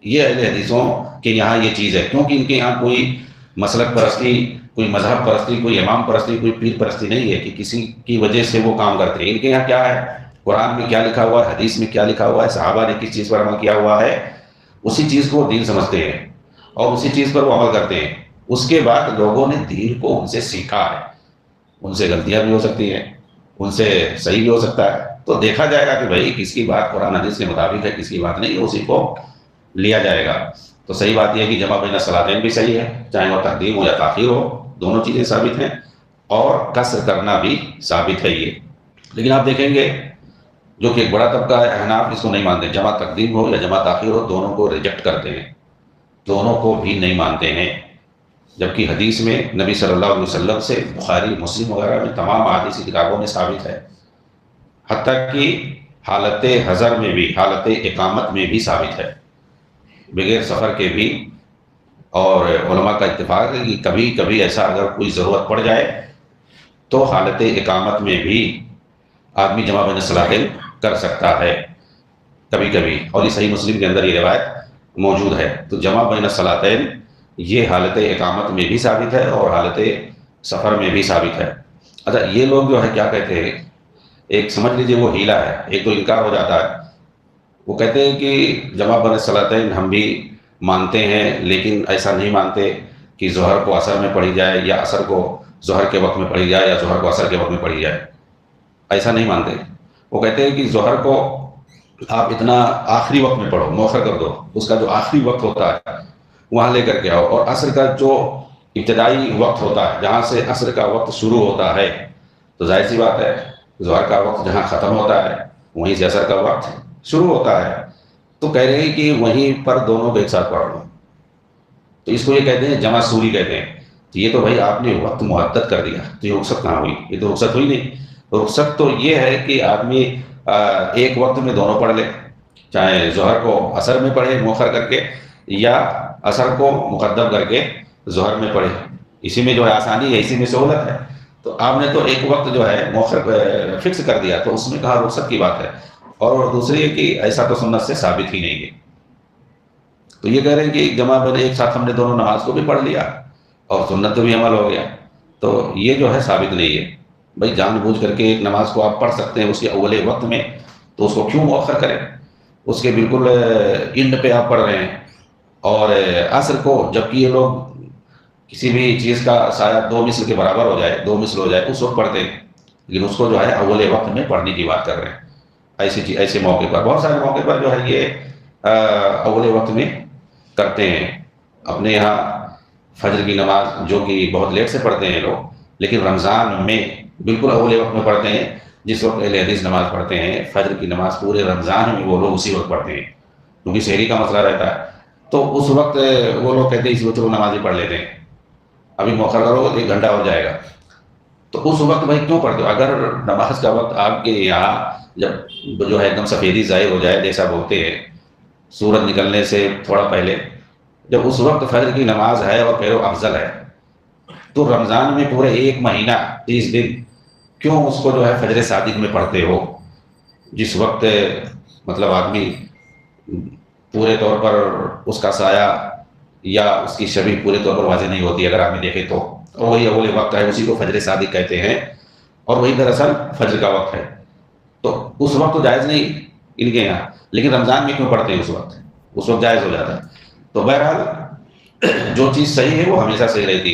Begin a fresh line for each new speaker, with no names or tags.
یہ اہل حدیثوں کے یہاں یہ چیز ہے، کیونکہ ان کے یہاں کوئی مسلک پرستی، کوئی مذہب پرستی، کوئی امام پرستی، کوئی پیر پرستی نہیں ہے کہ کسی کی وجہ سے وہ کام کرتے ہیں۔ ان کے یہاں کیا ہے، قرآن میں کیا لکھا ہوا ہے، حدیث میں کیا لکھا ہوا ہے، صحابہ نے کس چیز پر عمل کیا ہوا ہے، اسی چیز کو دین سمجھتے ہیں اور اسی چیز پر وہ عمل کرتے ہیں۔ اس کے بعد لوگوں نے دین کو ان سے سیکھا ہے، ان سے غلطیاں بھی ہو سکتی ہیں، ان سے صحیح بھی ہو سکتا ہے، تو دیکھا جائے گا کہ بھائی کس کی بات قرآن حدیث کے مطابق ہے، کس کی بات نہیں، اسی کو لیا جائے گا۔ تو صحیح بات یہ ہے کہ جمع بین الصلاتین بھی صحیح ہے، چاہے وہ تقدیم ہو یا تاخیر ہو، دونوں چیزیں ثابت ہیں، اور قصر کرنا بھی ثابت ہے یہ۔ لیکن آپ دیکھیں گے جو کہ ایک بڑا طبقہ ہے، احناف اس کو نہیں مانتے، جمع تقدیم ہو یا جمع تاخیر ہو دونوں کو ریجیکٹ کرتے ہیں، دونوں کو بھی نہیں مانتے ہیں۔ جبکہ حدیث میں نبی صلی اللہ علیہ وسلم سے بخاری مسلم وغیرہ میں تمام احادیث کی کتابوں میں ثابت ہے، حتیٰ کہ حالت حضر میں بھی، حالت اقامت میں بھی ثابت ہے، بغیر سفر کے بھی۔ اور علماء کا اتفاق ہے کہ کبھی کبھی ایسا اگر کوئی ضرورت پڑ جائے تو حالت اقامت میں بھی آدمی جمع بین الصلاتین کر سکتا ہے کبھی کبھی، اور یہ صحیح مسلم کے اندر یہ روایت موجود ہے۔ تو جمع بین الصلاتین یہ حالت اقامت میں بھی ثابت ہے اور حالت سفر میں بھی ثابت ہے۔ اچھا، یہ لوگ جو ہے کیا کہتے ہیں، ایک سمجھ لیجئے وہ ہیلا ہے، ایک تو انکار ہو جاتا ہے، وہ کہتے ہیں کہ جمع بین الصلاتین ہم بھی مانتے ہیں، لیکن ایسا نہیں مانتے کہ ظہر کو عصر میں پڑھی جائے یا عصر کو ظہر کے وقت میں پڑھی جائے یا ظہر کو عصر کے وقت میں پڑھی جائے، ایسا نہیں مانتے۔ وہ کہتے ہیں کہ ظہر کو آپ اتنا آخری وقت میں پڑھو، مؤخر کر دو، اس کا جو آخری وقت ہوتا ہے وہاں لے کر کے آؤ، اور عصر کا جو ابتدائی وقت ہوتا ہے جہاں سے عصر کا وقت شروع ہوتا ہے، تو ظاہر سی بات ہے ظہر کا وقت جہاں ختم ہوتا ہے وہیں سے عصر کا وقت شروع ہوتا ہے، تو کہہ رہے ہیں کہ وہیں پر دونوں کو ایک ساتھ پڑھ لو، تو اس کو یہ کہتے ہیں جمع سوری کہتے ہیں۔ تو یہ تو بھائی آپ نے وقت محدد کر دیا، تو یہ رخصت کہاں ہوئی، یہ تو رخصت ہوئی نہیں۔ رخصت تو یہ ہے کہ آدمی ایک وقت میں دونوں پڑھ لے، چاہے ظہر کو عصر میں پڑھے مؤخر کر کے یا عصر کو مقدم کر کے ظہر میں پڑھے، اسی میں جو ہے آسانی ہے، اسی میں سہولت ہے۔ تو آپ نے تو ایک وقت جو ہے مؤخر فکس کر دیا، تو اس میں کہا رخصت کی بات ہے، اور دوسری ہے کہ ایسا تو سنت سے ثابت ہی نہیں ہے۔ تو یہ کہہ رہے ہیں کہ جمع بین ایک ساتھ ہم نے دونوں نماز کو بھی پڑھ لیا اور سنت بھی عمل ہو گیا، تو یہ جو ہے ثابت نہیں ہے۔ بھائی جان بوجھ کر کے ایک نماز کو آپ پڑھ سکتے ہیں اس کے اول وقت میں، تو اس کو کیوں مؤخر کریں، اس کے بالکل اینڈ پہ آپ پڑھ رہے ہیں۔ اور عصر کو جبکہ یہ لوگ کسی بھی چیز کا سایہ 2 مثل کے برابر ہو جائے، 2 مثل ہو جائے اس وقت پڑھتے ہیں، لیکن اس کو جو ہے اول وقت میں پڑھنے کی بات کر رہے ہیں۔ ایسے موقع پر، بہت سارے موقع پر جو ہے یہ اول وقت میں کرتے ہیں۔ اپنے یہاں فجر کی نماز جو کہ بہت لیٹ سے پڑھتے ہیں لوگ، لیکن رمضان میں بالکل اول وقت میں پڑھتے ہیں، جس وقت اہل حدیث نماز پڑھتے ہیں فجر کی نماز پورے رمضان میں وہ لوگ اسی وقت پڑھتے ہیں، کیونکہ سحری کا مسئلہ رہتا ہے، تو اس وقت وہ لوگ کہتے ہیں اس وقت وہ نماز ہی پڑھ لیتے ہیں، ابھی موقع کرو 1 گھنٹہ ہو جائے گا، تو اس وقت بھائی کیوں پڑھتے ہو؟ اگر نماز کا وقت آپ کے یہاں جب جو ہے ایک دم سفیدی ظاہر ہو جائے، جیسا بولتے ہیں سورج نکلنے سے تھوڑا پہلے، جب اس وقت فجر کی نماز ہے اور پھر افضل ہے، تو رمضان میں پورے 1 مہینہ 30 دن کیوں اس کو جو ہے فجر صادق میں پڑھتے ہو، جس وقت مطلب آدمی پورے طور پر اس کا سایہ یا اس کی شبیہ پورے طور پر واضح نہیں ہوتی اگر آدمی دیکھے تو، اور وہی اول وقت ہے، اسی کو فجر صادق کہتے ہیں، اور وہی دراصل فجر کا وقت ہے، تو اس وقت تو جائز نہیں ان کے یہاں، لیکن رمضان میں کیوں پڑھتے ہیں اس وقت جائز ہو جاتا ہے۔ تو بہرحال جو چیز صحیح ہے وہ ہمیشہ صحیح رہتی ہے۔